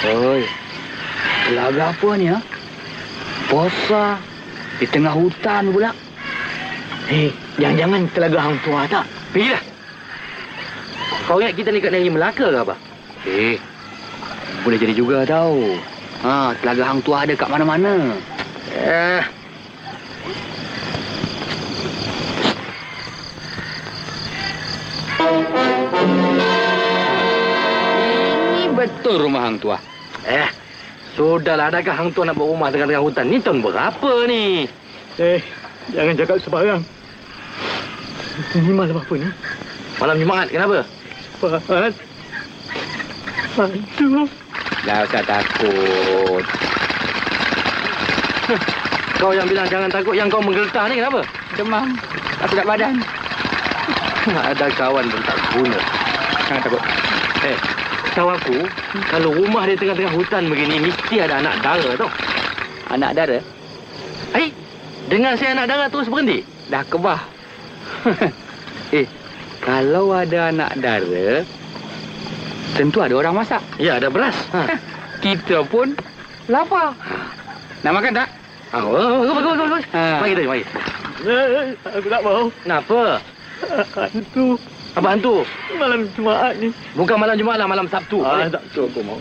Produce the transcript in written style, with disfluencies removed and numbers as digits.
Oi, telaga apa ni, ha? Besar. Di tengah hutan pula. Jangan-jangan telaga hang tua tak? Pergilah. Kau ingat kita ni kat negeri Melaka ke apa? Boleh jadi juga tau. Telaga hang tua ada kat mana-mana. Ini betul rumah hang tua. Sudahlah, adakah hang tua nak buat rumah tengah-tengah hutan? Ni tahun berapa ni? Jangan cakap sebarang. Ini malam apa ni? Malam Jumaat, kenapa? Hantu. Dah usah takut. Kau yang bilang jangan takut, yang kau menggeletar ni kenapa? Demam. Tak sedap badan. Ada kawan pun tak guna. Jangan takut. Tahu aku, kalau rumah di tengah-tengah hutan begini, mesti ada anak dara tau. Anak dara? Dengar saya anak dara terus berhenti. Dah kebah. Kalau ada anak dara, tentu ada orang masak. Ya, ada beras. Kita pun lapar. Nak makan tak? Bagus. Mari kita, mari. Aku tak mau. Kenapa? Hantu. Apa hantu? Malam Jumaat ni. Bukan malam Jumaat lah, malam Sabtu. Sabtu aku mau.